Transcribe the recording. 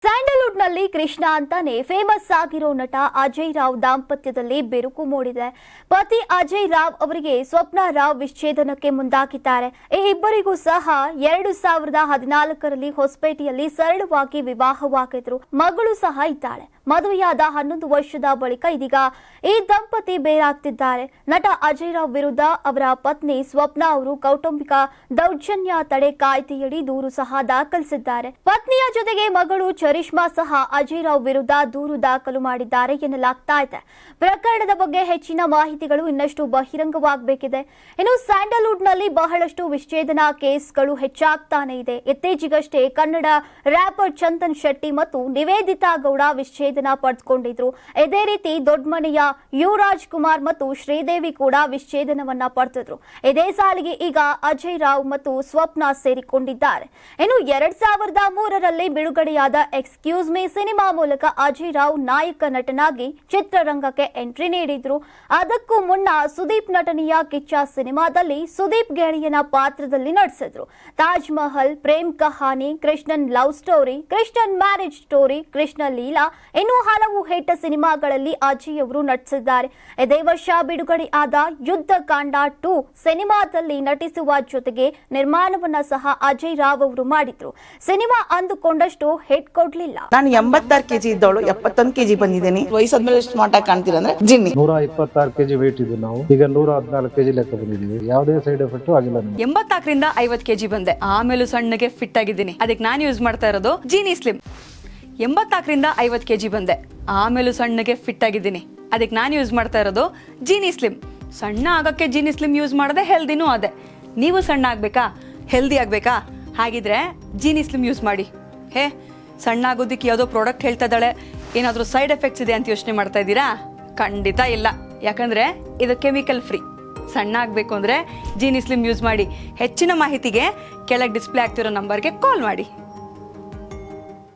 Sandalwood ನಲ್ಲಿ ಕೃಷ್ಣ ಅಂತಾನೆ famous ಆಗಿರೋ ನಟ ಅಜಯ್ ರಾವ್ ದಾಂಪತ್ಯದಲ್ಲಿ ಬಿರುಕು ಮೂಡಿದೆ. ಪತಿ ಅಜಯ್ ರಾವ್ ಅವರಿಗೆ ಸ್ವಪ್ನ ರಾವ್ ವಿಚ್ಛೇದನಕ್ಕೆ ಮುಂದಾಗಿದ್ದಾರೆ. ಈ ಇಬ್ಬರಿಗೂ ಸಹ 2014ರಲ್ಲಿ ಹೊಸಪೇಟೆಯಲ್ಲಿ ಸರಳವಾಗಿ ವಿವಾಹವಾಗಿದ್ರು. ಮಗಳು ಸಹ ಇದ್ದಾಳೆ. ಮದುವೆಯಾದ 11 ವರ್ಷದ ಬಳಿಕ ಇದೀಗ ಈ ದಂಪತಿ ಬೇರಾಗ್ತಿದ್ದಾರೆ. ನಟ ಅಜಯ್ ರಾವ್ ವಿರುದ್ಧ ಅವರ ಪತ್ನಿ ಸ್ವಪ್ನ ಅವರು ಕೌಟುಂಬಿಕ ದೌರ್ಜನ್ಯ ತಡೆ ಕಾಯ್ದೆಯಡಿ ದೂರು ಸಹ ದಾಖಲಿಸಿದ್ದಾರೆ. ಪತ್ನಿಯ ಜೊತೆಗೆ ಮಗಳು ಚರಿಷ್ಮಾ ಸಹ ಅಜಯ್ ರಾವ್ ವಿರುದ್ಧ ದೂರು ದಾಖಲು ಮಾಡಿದ್ದಾರೆ ಎನ್ನಲಾಗ್ತಾ ಇದೆ. ಪ್ರಕರಣದ ಬಗ್ಗೆ ಹೆಚ್ಚಿನ ಮಾಹಿತಿಗಳು ಇನ್ನಷ್ಟು ಬಹಿರಂಗವಾಗಬೇಕಿದೆ. ಇನ್ನು ಸ್ಯಾಂಡಲ್ವುಡ್ ನಲ್ಲಿ ಬಹಳಷ್ಟು ವಿಚ್ಛೇದನ ಕೇಸ್ಗಳು ಹೆಚ್ಚಾಗ್ತಾನೆ ಇದೆ. ಇತ್ತೀಚೆಗಷ್ಟೇ ಕನ್ನಡ ರ್ಯಾಪರ್ ಚಂದನ್ ಶೆಟ್ಟಿ ಮತ್ತು ನಿವೇದಿತಾ ಗೌಡ ವಿಚ್ಛೇದನ ಪಡೆದುಕೊಂಡಿದ್ರು. ಇದೇ ರೀತಿ ದೊಡ್ಡಮನೆಯ ಯುವರಾಜ್ ಕುಮಾರ್ ಮತ್ತು ಶ್ರೀದೇವಿ ಕೂಡ ವಿಚ್ಛೇದನವನ್ನ ಪಡೆದಿದ್ರು. ಇದೇ ಸಾಲಿಗೆ ಈಗ ಅಜಯ್ ರಾವ್ ಮತ್ತು ಸ್ವಪ್ನ ಸೇರಿಕೊಂಡಿದ್ದಾರೆ. ಇನ್ನು 2003ರಲ್ಲಿ ಬಿಡುಗಡೆಯಾದ ಎಕ್ಸ್ಕ್ಯೂಸ್ ಮೀ ಸಿನಿಮಾ ಮೂಲಕ ಅಜಯ್ ರಾವ್ ನಾಯಕ ನಟನಾಗಿ ಚಿತ್ರರಂಗಕ್ಕೆ ಎಂಟ್ರಿ ನೀಡಿದ್ರು. ಅದಕ್ಕೂ ಮುನ್ನ ಸುದೀಪ್ ನಟನೆಯ ಕಿಚ್ಚ ಸಿನಿಮಾದಲ್ಲಿ ಸುದೀಪ್ ಗೆಳೆಯನ ಪಾತ್ರದಲ್ಲಿ ನಟಿಸಿದ್ರು. Taj Mahal, Prem Kahani, Krishnan love story, Krishnan marriage story, Krishna Leela ಇನ್ನೂ ಹಲವು ಹಿಟ್ ಸಿನಿಮಾಗಳಲ್ಲಿ ಅಜಯ್ ಅವರು ನಟಿಸಿದ್ದಾರೆ. ಇದೇ ವರ್ಷ ಬಿಡುಗಡೆ ಆದ ಯುದ್ಧ ಕಾಂಡ 2 ಸಿನಿಮಾದಲ್ಲಿ ನಟಿಸುವ ಜೊತೆಗೆ ನಿರ್ಮಾಣವನ್ನ ಸಹ ಅಜಯ್ ರಾವ್ ಅವರು ಮಾಡಿದ್ರು. ಸಿನಿಮಾ ಅಂದುಕೊಂಡಷ್ಟು ಹಿಟ್ ಕೊಡ್ಲಿಲ್ಲ. ನಾನು 86 kg ಇದ್ದವಳು 71 kg ಬಂದಿದ್ದೀನಿ. ವಯಸ್ಸಾದ್ಮೇಲೆ ಸ್ಮಾರ್ಟ್ ಆಗಿ ಕಾಣ್ತೀರ ಅಂದ್ರೆ ಜಿನ್ನಿ. 126 kg ವೇಟ್ ಇದ್ದು ನಾವು ಈಗ 114 kg ಲೆಕ್ಕ ಬಂದಿದ್ದೀವಿ. ಯಾವುದೇ ಸೈಡ್ ಎಫೆಕ್ಟ್ ಆಗಿಲ್ಲ. 84ರಿಂದ 50 kg ಬಂದೆ. ಆಮೇಲೆ ಸಣ್ಣಗೆ ಫಿಟ್ ಆಗಿದ್ದೀನಿ. ಅದಕ್ಕೆ ನಾನು ಯೂಸ್ ಮಾಡ್ತಾ ಇರೋದು ಜೀನಿ ಸ್ಲಿಮ್. 84ರಿಂದ 50 kg ಬಂದೆ. ಆಮೇಲೆ ಸಣ್ಣಗೆ ಫಿಟ್ ಆಗಿದ್ದೀನಿ. ಅದಕ್ಕೆ ನಾನು ಯೂಸ್ ಮಾಡ್ತಾ ಇರೋದು ಜೀನಿ ಸ್ಲಿಮ್. ಸಣ್ಣ ಆಗಕ್ಕೆ ಜೀನಿ ಸ್ಲಿಮ್ ಯೂಸ್ ಮಾಡದೆ ಹೆಲ್ದಿನೂ ಅದೇ. ನೀವು ಸಣ್ಣ ಆಗ್ಬೇಕಾ, ಹೆಲ್ದಿ ಆಗ್ಬೇಕಾ? ಹಾಗಿದ್ರೆ ಜೀನಿ ಸ್ಲಿಮ್ ಯೂಸ್ ಮಾಡಿ. ಸಣ್ಣ ಆಗೋದಕ್ಕೆ ಯಾವುದೋ ಪ್ರಾಡಕ್ಟ್ ಹೇಳ್ತಾ ಇದ್ದಾಳೆ, ಏನಾದರೂ ಸೈಡ್ ಎಫೆಕ್ಟ್ಸ್ ಇದೆ ಅಂತ ಯೋಚನೆ ಮಾಡ್ತಾ ಇದ್ದೀರಾ? ಖಂಡಿತ ಇಲ್ಲ. ಯಾಕಂದ್ರೆ ಇದು ಕೆಮಿಕಲ್ ಫ್ರೀ. ಸಣ್ಣ ಆಗಬೇಕು ಅಂದರೆ ಜೀನಿ ಸ್ಲಿಮ್ ಯೂಸ್ ಮಾಡಿ. ಹೆಚ್ಚಿನ ಮಾಹಿತಿಗೆ ಕೆಳಗೆ ಡಿಸ್ಪ್ಲೇ ಆಗ್ತಿರೋ ನಂಬರ್ಗೆ ಕಾಲ್ ಮಾಡಿ.